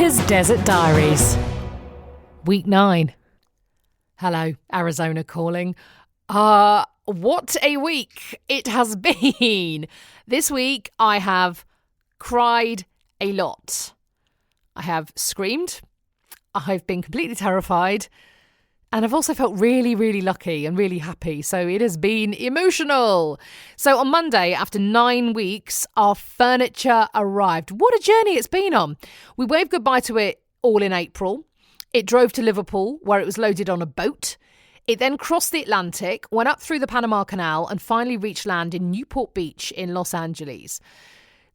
Furniture's Desert Diaries. Week 9. Hello, Arizona calling. What a week it has been. This week I have cried a lot. I have screamed. I've been completely terrified. And I've also felt really, really lucky and really happy. So it has been emotional. So on Monday, after 9 weeks, our furniture arrived. What a journey it's been on. We waved goodbye to it all in April. It drove to Liverpool, where it was loaded on a boat. It then crossed the Atlantic, went up through the Panama Canal, and finally reached land in Newport Beach in Los Angeles.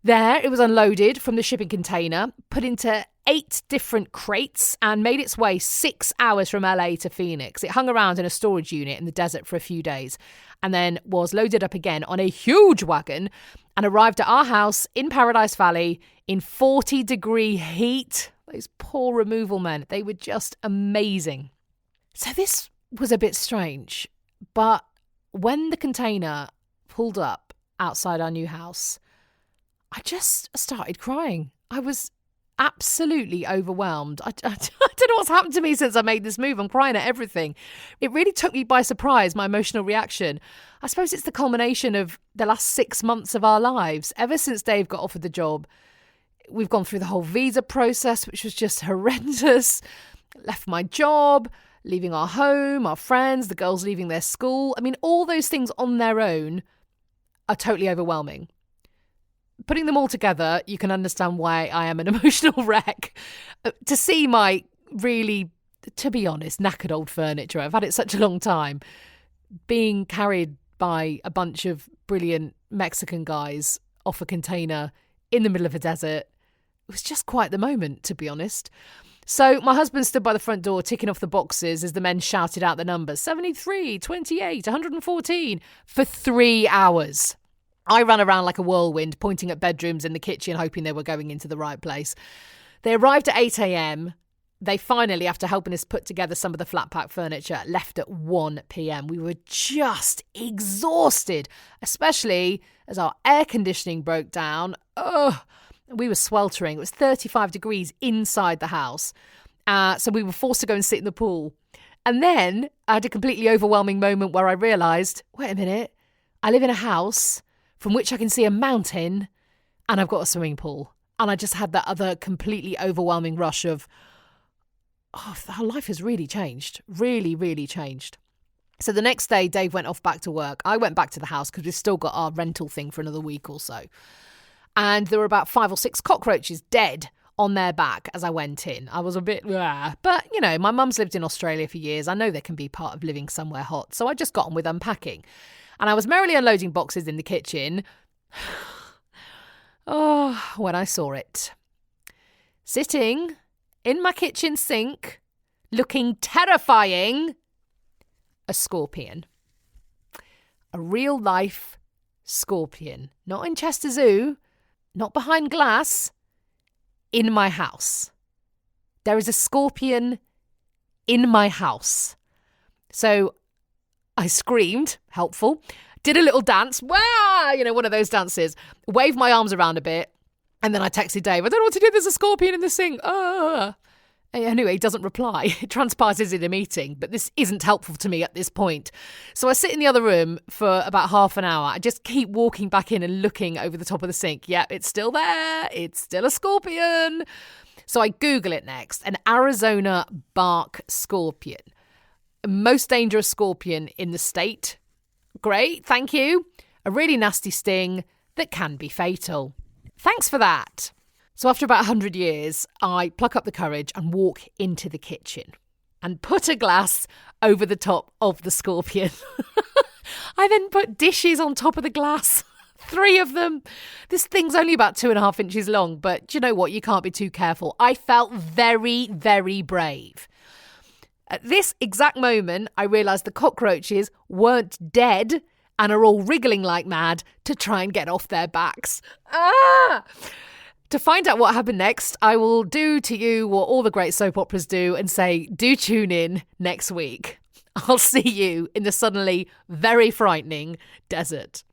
There, it was unloaded from the shipping container, put into 8 different crates, and made its way 6 hours from LA to Phoenix. It hung around in a storage unit in the desert for a few days, and then was loaded up again on a huge wagon and arrived at our house in Paradise Valley in 40-degree heat. Those poor removal men, they were just amazing. So this was a bit strange, but when the container pulled up outside our new house, I just started crying. I was absolutely overwhelmed. I don't know what's happened to me since I made this move. I'm crying at everything. It really took me by surprise, my emotional reaction. I suppose it's the culmination of the last 6 months of our lives. Ever since Dave got offered the job, we've gone through the whole visa process, which was just horrendous. Left my job, leaving our home, our friends, the girls leaving their school. I mean, all those things on their own are totally overwhelming. Putting them all together, you can understand why I am an emotional wreck. To see my really, to be honest, knackered old furniture, I've had it such a long time, being carried by a bunch of brilliant Mexican guys off a container in the middle of a desert, it was just quite the moment, to be honest. So my husband stood by the front door ticking off the boxes as the men shouted out the numbers, 73, 28, 114, for 3 hours. I ran around like a whirlwind, pointing at bedrooms in the kitchen, hoping they were going into the right place. They arrived at 8 a.m. They finally, after helping us put together some of the flat pack furniture, left at 1 p.m. We were just exhausted, especially as our air conditioning broke down. We were sweltering. It was 35 degrees inside the house. So we were forced to go and sit in the pool. And then I had a completely overwhelming moment where I realised, wait a minute, I live in a house from which I can see a mountain, and I've got a swimming pool. And I just had that other completely overwhelming rush of, our life has really changed. Really, really changed. So the next day, Dave went off back to work. I went back to the house because we've still got our rental thing for another week or so. And there were about 5 or 6 cockroaches dead on their back as I went in. I was a bit, but, you know, my mum's lived in Australia for years. I know they can be part of living somewhere hot. So I just got on with unpacking. And I was merrily unloading boxes in the kitchen. When I saw it. Sitting in my kitchen sink, looking terrifying, a scorpion. A real-life scorpion. Not in Chester Zoo, not behind glass, in my house. There is a scorpion in my house. So I screamed, helpful, did a little dance, wah, one of those dances, waved my arms around a bit, and then I texted Dave, I don't know what to do, there's a scorpion in the sink. Anyway, he doesn't reply. It transpires he's in a meeting, but this isn't helpful to me at this point. So I sit in the other room for about half an hour. I just keep walking back in and looking over the top of the sink. Yeah, it's still there. It's still a scorpion. So I Google it next, an Arizona bark scorpion. Most dangerous scorpion in the state. Great, thank you. A really nasty sting that can be fatal. Thanks for that. So after about 100 years, I pluck up the courage and walk into the kitchen and put a glass over the top of the scorpion. I then put dishes on top of the glass. 3 of them. This thing's only about 2.5 inches long, but do you know what? You can't be too careful. I felt very, very brave. At this exact moment, I realised the cockroaches weren't dead and are all wriggling like mad to try and get off their backs. To find out what happened next, I will do to you what all the great soap operas do and say, do tune in next week. I'll see you in the suddenly very frightening desert.